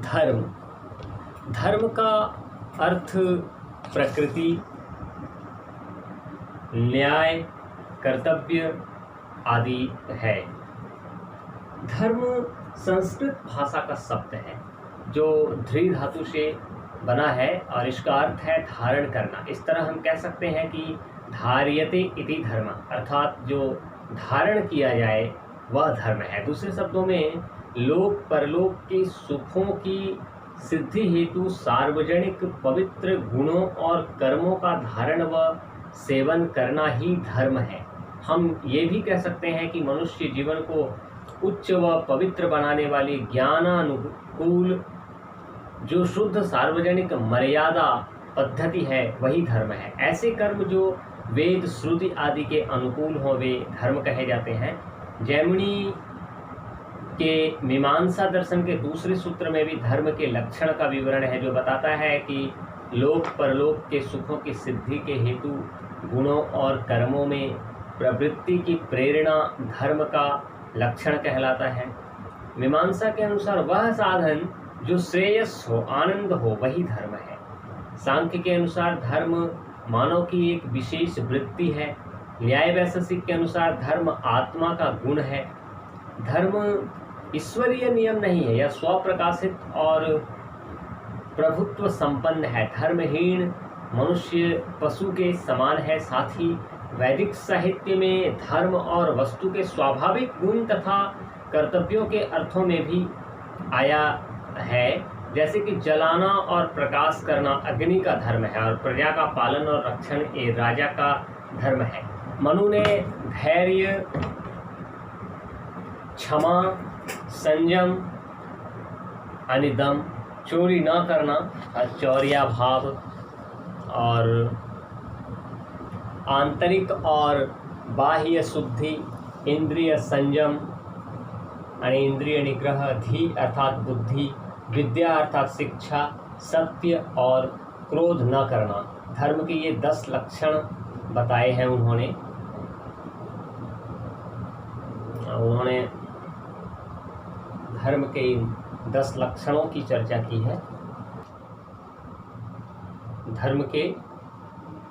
धर्म। धर्म का अर्थ प्रकृति, न्याय, कर्तव्य आदि है। धर्म संस्कृत भाषा का शब्द है जो ध्री धातु से बना है और इसका अर्थ है धारण करना। इस तरह हम कह सकते हैं कि धार्यते इति धर्म, अर्थात जो धारण किया जाए वह धर्म है। दूसरे शब्दों में लोक परलोक के सुखों की सिद्धि हेतु सार्वजनिक पवित्र गुणों और कर्मों का धारण व सेवन करना ही धर्म है। हम ये भी कह सकते हैं कि मनुष्य जीवन को उच्च व पवित्र बनाने वाली ज्ञानानुकूल जो शुद्ध सार्वजनिक मर्यादा पद्धति है वही धर्म है। ऐसे कर्म जो वेद श्रुति आदि के अनुकूल हों वे धर्म कहे जाते हैं। जैमिनी के मीमांसा दर्शन के दूसरे सूत्र में भी धर्म के लक्षण का विवरण है जो बताता है कि लोक परलोक के सुखों की सिद्धि के हेतु गुणों और कर्मों में प्रवृत्ति की प्रेरणा धर्म का लक्षण कहलाता है। मीमांसा के अनुसार वह साधन जो श्रेयस हो, आनंद हो, वही धर्म है। सांख्य के अनुसार धर्म मानव की एक विशेष वृत्ति है। न्याय वैशेषिक के अनुसार धर्म आत्मा का गुण है। धर्म ईश्वरीय नियम नहीं है, यह स्वप्रकाशित और प्रभुत्व संपन्न है। धर्महीन मनुष्य पशु के समान है। साथ ही वैदिक साहित्य में धर्म और वस्तु के स्वाभाविक गुण तथा कर्तव्यों के अर्थों में भी आया है, जैसे कि जलाना और प्रकाश करना अग्नि का धर्म है और प्रजा का पालन और रक्षण ये राजा का धर्म है। मनु ने धैर्य, क्षमा, संयम, अनिदम, चोरी न करना, चौर्या भाव और आंतरिक और बाह्य शुद्धि, इंद्रिय संयम यानी इंद्रिय निग्रह, धी अर्थात बुद्धि, विद्या अर्थात शिक्षा, सत्य और क्रोध न करना, धर्म के ये 10 लक्षण बताए हैं उन्होंने धर्म के इन 10 लक्षणों की चर्चा की है। धर्म के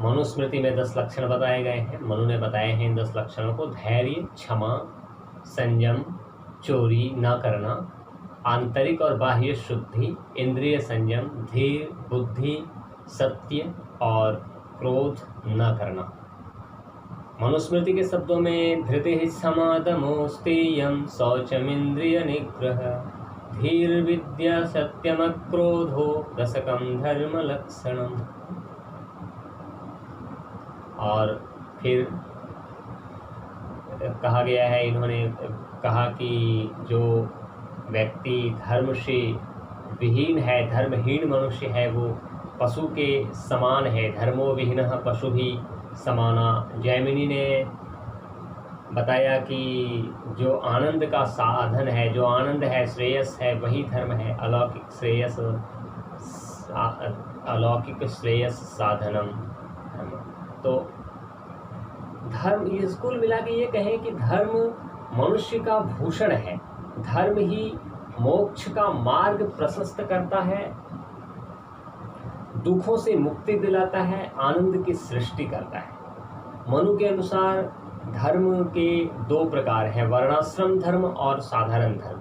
मनुस्मृति में 10 लक्षण बताए गए हैं। मनु ने बताए हैं इन 10 लक्षणों को। धैर्य, क्षमा, संयम, चोरी न करना, आंतरिक और बाह्य शुद्धि, इंद्रिय संयम, धीर, बुद्धि, सत्य और क्रोध न करना। मनुस्मृति के शब्दों में धृतिः क्षमा दमो स्तेयं शौचमिंद्रिय निग्रह धीर विद्या सत्यमक्रोधो दशकं धर्म लक्षणम। और फिर कहा गया है, इन्होंने कहा कि जो व्यक्ति धर्म से विहीन है, धर्महीन मनुष्य है, वो पशु के समान है। धर्मो विहीनः पशु भी समाना। जैमिनी ने बताया कि जो आनंद का साधन है, जो आनंद है, श्रेयस है, वही धर्म है। अलौकिक श्रेयस साधनम। तो धर्म, ये कुल मिला के ये कहें कि धर्म मनुष्य का भूषण है। धर्म ही मोक्ष का मार्ग प्रशस्त करता है, दुखों से मुक्ति दिलाता है, आनंद की सृष्टि करता है। मनु के अनुसार धर्म के 2 प्रकार हैं, वर्णाश्रम धर्म और साधारण धर्म।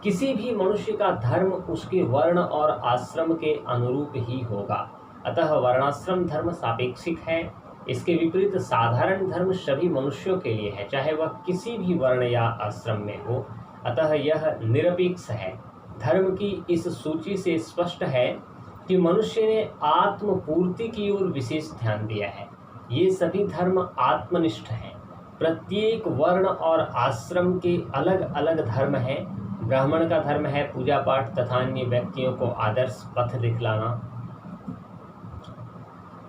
किसी भी मनुष्य का धर्म उसके वर्ण और आश्रम के अनुरूप ही होगा, अतः वर्णाश्रम धर्म सापेक्षिक है। इसके विपरीत साधारण धर्म सभी मनुष्यों के लिए है, चाहे वह किसी भी वर्ण या आश्रम में हो, अतः यह निरपेक्ष है। धर्म की इस सूची से स्पष्ट है कि मनुष्य ने आत्मपूर्ति की ओर विशेष ध्यान दिया है। ये सभी धर्म आत्मनिष्ठ हैं। प्रत्येक वर्ण और आश्रम के अलग अलग धर्म हैं। ब्राह्मण का धर्म है पूजा पाठ तथा अन्य व्यक्तियों को आदर्श पथ दिखलाना।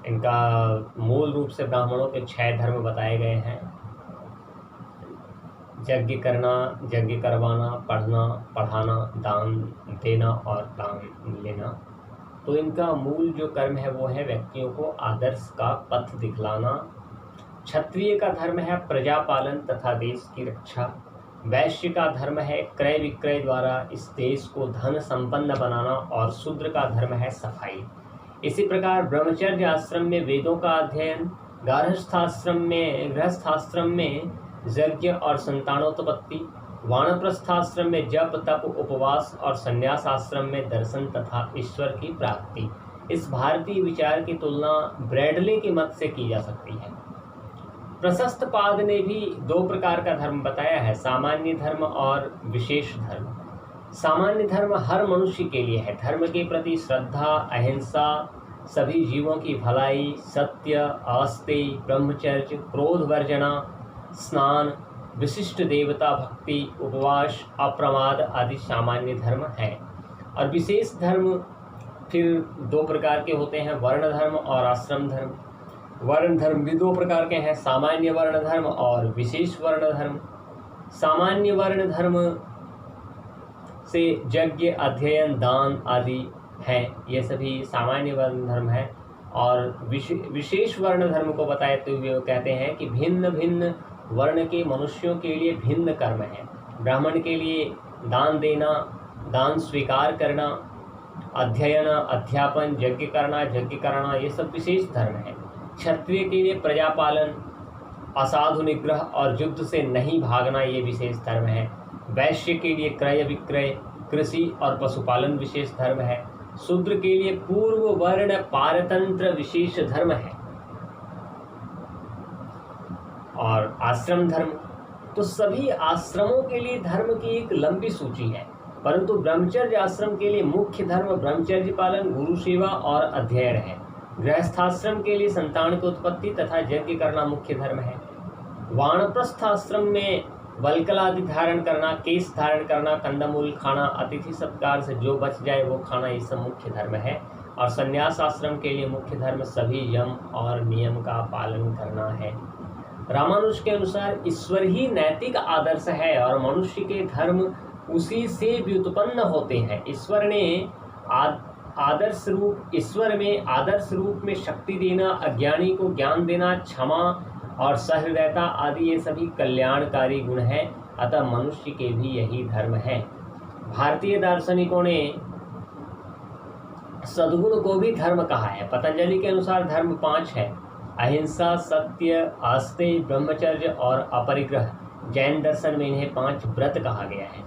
इनका मूल रूप से ब्राह्मणों के 6 धर्म बताए गए हैं। यज्ञ करना, यज्ञ करवाना, पढ़ना, पढ़ाना, दान देना और दान लेना। तो इनका मूल जो कर्म है वो है व्यक्तियों को आदर्श का पथ दिखलाना। क्षत्रिय का धर्म है प्रजा पालन तथा देश की रक्षा। वैश्य का धर्म है क्रय विक्रय द्वारा इस देश को धन संपन्न बनाना और शूद्र का धर्म है सफाई। इसी प्रकार ब्रह्मचर्य आश्रम में वेदों का अध्ययन, गृहस्थाश्रम में यज्ञ और संतानोत्पत्ति, वानप्रस्थाश्रम में जप तप उपवास और संन्यास आश्रम में दर्शन तथा ईश्वर की प्राप्ति। इस भारतीय विचार की तुलना ब्रैडले के मत से की जा सकती है। प्रशस्त पाद ने भी दो प्रकार का धर्म बताया है, सामान्य धर्म और विशेष धर्म। सामान्य धर्म हर मनुष्य के लिए है। धर्म के प्रति श्रद्धा, अहिंसा, सभी जीवों की भलाई, सत्य, आस्तेय, ब्रह्मचर्य, क्रोध वर्जना, स्नान, विशिष्ट देवता भक्ति, उपवास, अप्रमाद आदि सामान्य धर्म है। और विशेष धर्म फिर दो प्रकार के होते हैं, वर्ण धर्म और आश्रम धर्म। वर्ण धर्म भी दो प्रकार के हैं, सामान्य वर्ण धर्म और विशेष वर्ण धर्म। सामान्य वर्ण धर्म से यज्ञ, अध्ययन, दान आदि हैं, ये सभी सामान्य वर्ण धर्म है। और विशेष वर्ण धर्म को बताते हुए वो कहते हैं कि भिन्न भिन्न वर्ण के मनुष्यों के लिए भिन्न कर्म है। ब्राह्मण के लिए दान देना, दान स्वीकार करना, अध्ययन, अध्यापन, यज्ञ करना ये सब विशेष धर्म है। क्षत्रिय के लिए प्रजापालन, असाधु निग्रह और युद्ध से नहीं भागना ये विशेष धर्म है। वैश्य के लिए क्रय विक्रय, कृषि और पशुपालन विशेष धर्म है। शूद्र के लिए पूर्व वर्ण पारतंत्र विशेष धर्म है। और आश्रम धर्म, तो सभी आश्रमों के लिए धर्म की एक लंबी सूची है, परंतु ब्रह्मचर्य आश्रम के लिए मुख्य धर्म ब्रह्मचर्य पालन, गुरु सेवा और अध्ययन है। गृहस्थाश्रम के लिए संतान की उत्पत्ति तथा यज्ञ करना मुख्य धर्म है। वानप्रस्थ आश्रम में वल्कल आदि धारण करना, केश धारण करना, कंदमूल खाना, अतिथि सत्कार से जो बच जाए वो खाना, ये सब मुख्य धर्म है। और संन्यास आश्रम के लिए मुख्य धर्म सभी यम और नियम का पालन करना है। रामानुज के अनुसार ईश्वर ही नैतिक आदर्श है और मनुष्य के धर्म उसी से व्युत्पन्न होते हैं। ईश्वर में आदर्श रूप में शक्ति देना, अज्ञानी को ज्ञान देना, क्षमा और सहृदयता आदि ये सभी कल्याणकारी गुण हैं। अतः मनुष्य के भी यही धर्म है। भारतीय दार्शनिकों ने सद्गुण को भी धर्म कहा है। पतंजलि के अनुसार धर्म 5 है, अहिंसा, सत्य, आस्तेय, ब्रह्मचर्य और अपरिग्रह। जैन दर्शन में इन्हें 5 व्रत कहा गया है।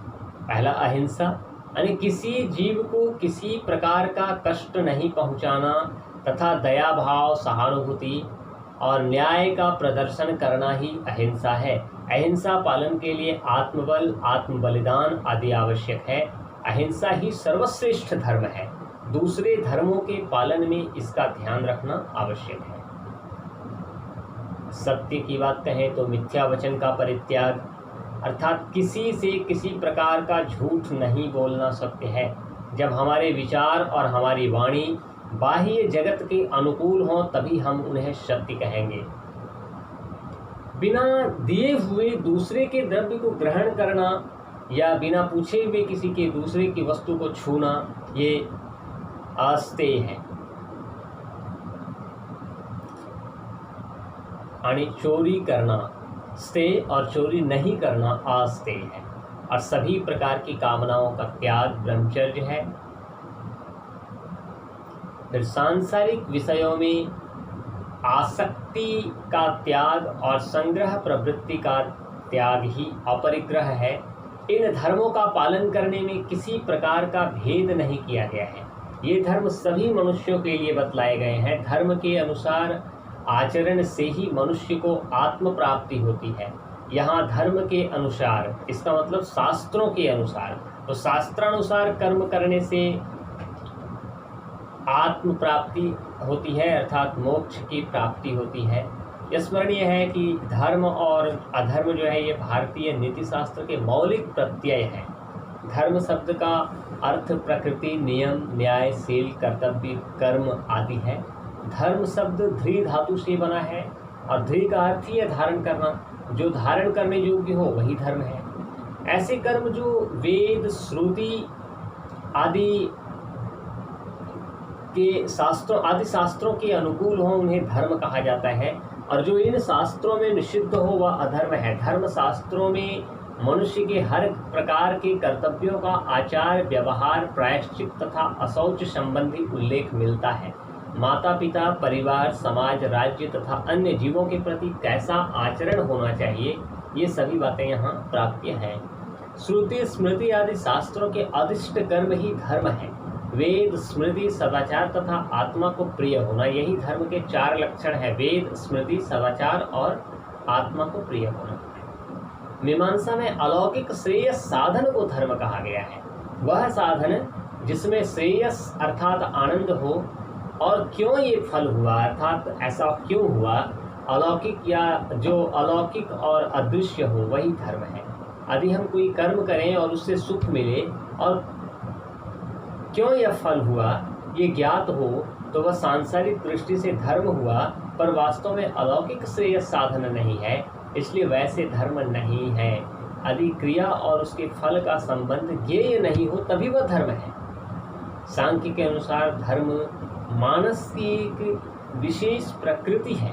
पहला अहिंसा, यानी किसी जीव को किसी प्रकार का कष्ट नहीं पहुंचाना तथा दया भाव, सहानुभूति और न्याय का प्रदर्शन करना ही अहिंसा है। अहिंसा पालन के लिए आत्मबल, आत्म बलिदान आदि आवश्यक है। अहिंसा ही सर्वश्रेष्ठ धर्म है। दूसरे धर्मों के पालन में इसका ध्यान रखना आवश्यक है। सत्य की बात कहें तो मिथ्या वचन का परित्याग, अर्थात किसी से किसी प्रकार का झूठ नहीं बोलना सत्य है। जब हमारे विचार और हमारी वाणी बाह्य जगत के अनुकूल हों तभी हम उन्हें सत्य कहेंगे। बिना दिए हुए दूसरे के द्रव्य को ग्रहण करना या बिना पूछे हुए किसी के दूसरे की वस्तु को छूना ये आस्तेय है। यानी चोरी करना स्तेय और चोरी नहीं करना आस्तेय है। और सभी प्रकार की कामनाओं का त्याग ब्रह्मचर्य है। फिर सांसारिक विषयों में आसक्ति का त्याग और संग्रह प्रवृत्ति का त्याग ही अपरिग्रह है। इन धर्मों का पालन करने में किसी प्रकार का भेद नहीं किया गया है। ये धर्म सभी मनुष्यों के लिए बतलाए गए हैं। धर्म के अनुसार आचरण से ही मनुष्य को आत्म प्राप्ति होती है। यहाँ धर्म के अनुसार, इसका मतलब शास्त्रों के अनुसार, तो शास्त्रानुसार कर्म करने से आत्म प्राप्ति होती है, अर्थात मोक्ष की प्राप्ति होती है। यह स्मरणीय है कि धर्म और अधर्म जो है ये भारतीय नीति शास्त्र के मौलिक प्रत्यय हैं। धर्म शब्द का अर्थ प्रकृति, नियम, न्याय, शील, कर्तव्य, कर्म आदि है। धर्म शब्द ध्री धातु से बना है और ध्री का अर्थ ही है धारण करना। जो धारण करने योग्य हो वही धर्म है। ऐसे कर्म जो वेद, श्रुति आदि के शास्त्रों के अनुकूल हो उन्हें धर्म कहा जाता है। और जो इन शास्त्रों में निषिद्ध हो वह अधर्म है। धर्म शास्त्रों में मनुष्य के हर प्रकार के कर्तव्यों का आचार व्यवहार प्रायश्चित तथा अशौच संबंधी उल्लेख मिलता है। माता पिता परिवार समाज राज्य तथा अन्य जीवों के प्रति कैसा आचरण होना चाहिए, ये सभी बातें यहाँ प्राप्य हैं। श्रुति स्मृति आदि शास्त्रों के अधिष्ट कर्म ही धर्म है। वेद स्मृति सदाचार तथा आत्मा को प्रिय होना, यही धर्म के 4 लक्षण है। वेद स्मृति सदाचार और आत्मा को प्रिय होना। मीमांसा में अलौकिक श्रेयस साधन को धर्म कहा गया है। वह साधन जिसमें श्रेयस अर्थात आनंद हो। और क्यों ये फल हुआ, अर्थात ऐसा क्यों हुआ, अलौकिक या जो अलौकिक और अदृश्य हो, वही धर्म है। यदि हम कोई कर्म करें और उससे सुख मिले और क्यों यह फल हुआ ये ज्ञात हो, तो वह सांसारिक दृष्टि से धर्म हुआ, पर वास्तव में अलौकिक श्रेयस साधन नहीं है, इसलिए वैसे धर्म नहीं है। यदि क्रिया और उसके फल का संबंध ज्ञेय नहीं हो तभी वह धर्म है। सांख्य के अनुसार धर्म मानस की एक विशेष प्रकृति है।